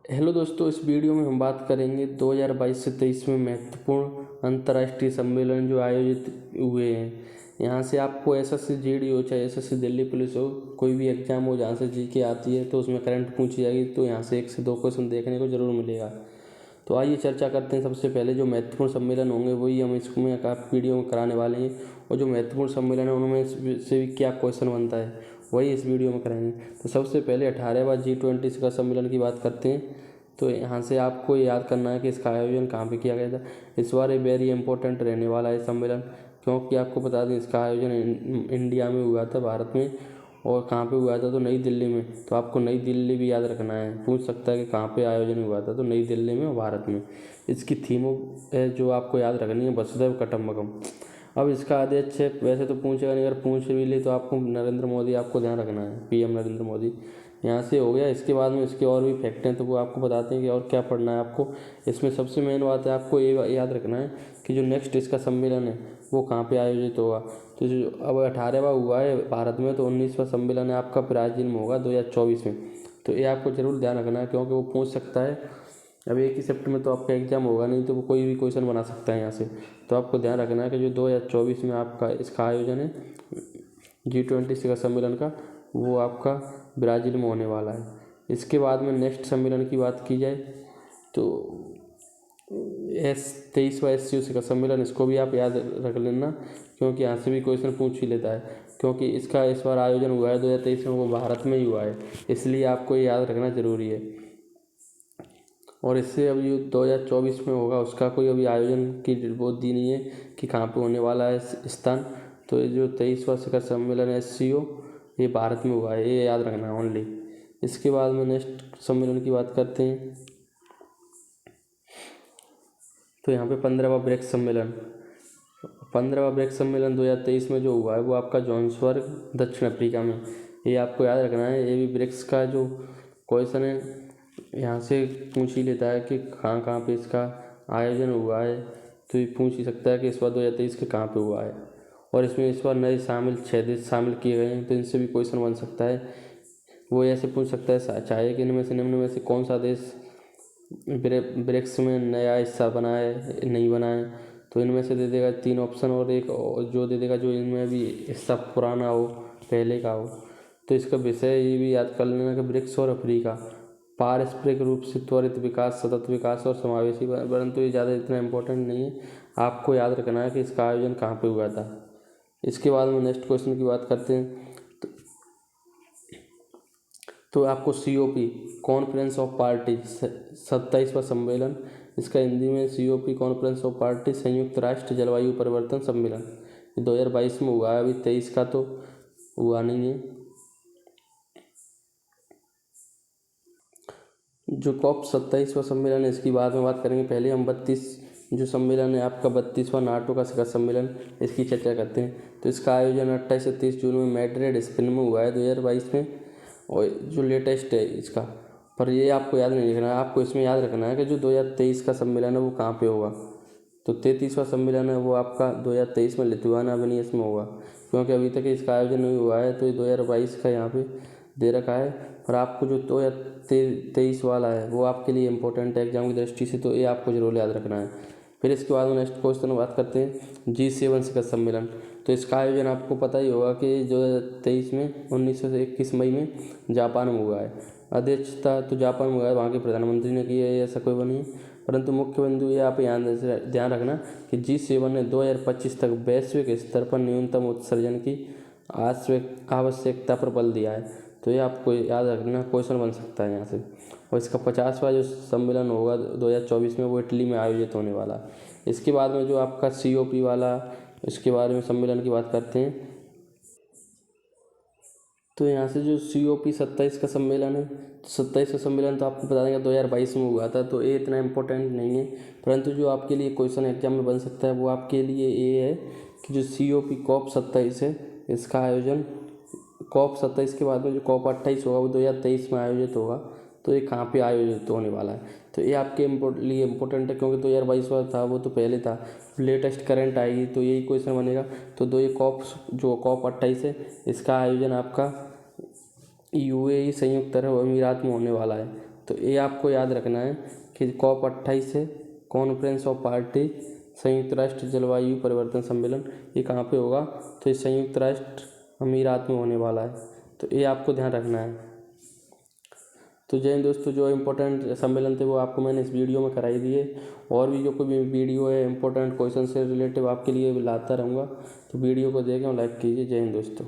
Hello दोस्तों, इस video में हम बात करेंगे 2022 से 23 में महत्वपूर्ण अंतर्राष्ट्रीय सम्मेलन जो आयोजित हुए हैं। यहाँ से आपको एसएससी जीडी हो चाहे एसएससी दिल्ली पुलिस हो, कोई भी एग्जाम हो जहाँ से जीके आती है तो उसमें करंट पूछी जाएगी, तो यहाँ से 1 से 2 क्वेश्चन देखने को जरूर मिलेगा। तो आइए चर्चा करते हैं। सबसे पहले जो महत्वपूर्ण सम्मेलन होंगे वही हम इसमें आप वीडियो में कराने वाले हैं, और जो महत्वपूर्ण सम्मेलन है उनमें से भी क्या क्वेश्चन बनता है वही इस वीडियो में कराएंगे। तो सबसे पहले 18वां G20 का सम्मेलन की बात करते हैं। तो यहाँ से आपको याद करना है कि इसका आयोजन कहाँ पे किया गया था। इस बार ये वेरी इंपॉर्टेंट रहने वाला है सम्मेलन, क्योंकि आपको बता दें इसका आयोजन इंडिया में हुआ था, भारत में। और कहाँ पे हुआ था? तो नई दिल्ली में। तो आपको नई दिल्ली भी याद रखना है, पूछ सकता है कि कहाँ पे आयोजन हुआ था, तो नई दिल्ली में और भारत में। इसकी थीम है जो आपको याद रखनी है, वसुधैव कुटुंबकम। अब इसका अध्यक्ष वैसे तो पूछेगा नहीं, अगर पूछ भी ले तो आपको नरेंद्र मोदी आपको ध्यान रखना है, पीएम नरेंद्र मोदी। यहाँ से हो गया। इसके बाद में इसके और भी फैक्ट हैं तो वो आपको बताते हैं कि और क्या पढ़ना है आपको। इसमें सबसे मेन बात है आपको ये याद रखना है कि जो नेक्स्ट इसका सम्मेलन है वो कहाँ पे आयोजित होगा। तो जो अब 18वां हुआ है भारत में, तो 19वां सम्मेलन है आपका ब्राज़ील में होगा 2024 में। तो ये आपको ज़रूर ध्यान रखना है, क्योंकि वो पूछ सकता है। अब 1 ही शिफ्ट में तो आपका एग्जाम होगा नहीं, तो वो कोई भी क्वेश्चन बना सकता है यहाँ से। तो आपको ध्यान रखना है कि जो 2024 में आपका इसका आयोजन है G20 का सम्मेलन का, वो आपका ब्राज़ील में होने वाला है। इसके बाद में नेक्स्ट सम्मेलन की बात की जाए तो 23वां SCO का सम्मेलन, इसको भी आप याद रख लेना, क्योंकि यहाँ से भी क्वेश्चन पूछ ही लेता है। क्योंकि इसका इस बार आयोजन हुआ है 2023 में, वो भारत में ही हुआ है, इसलिए आपको ये याद रखना ज़रूरी है। और इससे अभी जो 2024 में होगा उसका कोई अभी आयोजन की वो दी नहीं है कि कहाँ पे होने वाला है स्थान। तो ये जो 23वां शिखर सम्मेलन है SCO, ये भारत में हुआ है, ये याद रखना ओनली। इसके बाद में नेक्स्ट सम्मेलन की बात करते हैं। तो यहाँ पे 15वां ब्रिक्स सम्मेलन 2023 में जो हुआ है वो आपका जोहान्सबर्ग दक्षिण अफ्रीका में। ये आपको याद रखना है। ये भी ब्रिक्स का जो क्वेश्चन है यहाँ से पूछ ही लेता है कि कहाँ कहाँ पे इसका आयोजन हुआ है, तो ये पूछ ही सकता है कि इस बार 2023 के कहाँ पे हुआ है। और इसमें इस बार नए 6 देश शामिल किए गए हैं, तो इनसे भी क्वेश्चन बन सकता है। वो ऐसे पूछ सकता है चाहे कि इनमें से निम्न में से कौन सा देश ब्रिक्स में नया हिस्सा बना है नहीं बना है। तो इनमें से दे देगा 3 ऑप्शन, और एक जो दे देगा जो इनमें भी हिस्सा पुराना हो, पहले का हो। तो इसका विषय ये भी याद कर लेना कि ब्रिक्स और अफ्रीका पारस्परिक रूप से त्वरित विकास, सतत विकास और समावेशी, परंतु ये ज़्यादा इतना इम्पोर्टेंट नहीं है। आपको याद रखना है कि इसका आयोजन कहाँ पे हुआ था। इसके बाद में नेक्स्ट क्वेश्चन की बात करते हैं। तो आपको COP कॉन्फ्रेंस ऑफ पार्टी 27वां सम्मेलन, इसका हिंदी में COP कॉन्फ्रेंस ऑफ पार्टी संयुक्त राष्ट्र जलवायु परिवर्तन सम्मेलन, 2022 में हुआ है। अभी 23 का तो हुआ नहीं है। जो COP 27वां सम्मेलन है इसकी बाद में बात करेंगे। पहले हम 32 जो सम्मेलन है आपका 32वां नाटो का शिखर सम्मेलन, इसकी चर्चा करते हैं। तो इसका आयोजन 28 से 30 जून में मैड्रिड स्पेन में हुआ है 2022 में। और जो लेटेस्ट है इसका, पर ये आपको याद नहीं रखना है, आपको इसमें याद रखना है कि जो 2023 का सम्मेलन है वो कहाँ पे होगा। तो 33वां सम्मेलन है वो आपका 2023 में लिथुआनिया विनियस में होगा, क्योंकि अभी तक इसका आयोजन नहीं हुआ है, तो ये 2022 का यहाँ पे दे रखा है। और आपको जो 2023 वाला है वो आपके लिए इम्पोर्टेंट है एग्जाम की दृष्टि से, तो ये आपको जरूर याद रखना है। फिर इसके बाद में नेक्स्ट क्वेश्चन बात करते हैं G7 शिखर सम्मेलन। तो इसका आयोजन आपको पता ही होगा कि जो 23 में 19 से 21 मई में जापान में हुआ है। अध्यक्षता तो जापान में हुआ है, वहाँ के प्रधानमंत्री ने की है, ऐसा कोई बनी है। परंतु मुख्य बिंदु ये आप ध्यान रखना कि G7 ने 2025 तक वैश्विक स्तर पर न्यूनतम उत्सर्जन की आवश्यकता पर बल दिया है। तो ये आपको याद रखना, क्वेश्चन बन सकता है यहाँ से। और इसका 50वां जो सम्मेलन होगा 2024 में, वो इटली में आयोजित होने वाला है। इसके बाद में जो आपका COP वाला, इसके बारे में सम्मेलन की बात करते हैं। तो यहाँ से जो COP 27 का सम्मेलन है, तो 27 का सम्मेलन तो आपको बता देंगे 2022 में हुआ था, तो ये इतना इम्पोर्टेंट नहीं है। परंतु जो आपके लिए क्वेश्चन एग्जाम में बन सकता है वो आपके लिए ये है कि जो COP COP 27 है, इसका आयोजन COP 27 के बाद में जो COP 28 होगा वो 2023 में आयोजित होगा। तो ये कहाँ पे आयोजित होने वाला है, तो ये आपके लिए इम्पोर्टेंट है, क्योंकि 2022 वाला था वो तो पहले था, लेटेस्ट करंट आएगी तो यही क्वेश्चन बनेगा। तो ये COP 28 है, इसका आयोजन आपका UAE संयुक्त अरब अमीरात में होने वाला है। तो ये आपको याद रखना है कि COP 28 है, कॉन्फ्रेंस ऑफ पार्टी, संयुक्त राष्ट्र जलवायु परिवर्तन सम्मेलन, ये कहाँ पे होगा? तो ये संयुक्त राष्ट्र अमीरात में होने वाला है, तो ये आपको ध्यान रखना है। तो जय हिंद दोस्तों, जो इम्पोर्टेंट सम्मेलन थे वो आपको मैंने इस वीडियो में कराई दिए। और भी जो कोई भी वीडियो है इम्पोर्टेंट क्वेश्चन से रिलेटिव आपके लिए लाता रहूँगा, तो वीडियो को देखें और लाइक कीजिए। जय हिंद दोस्तों।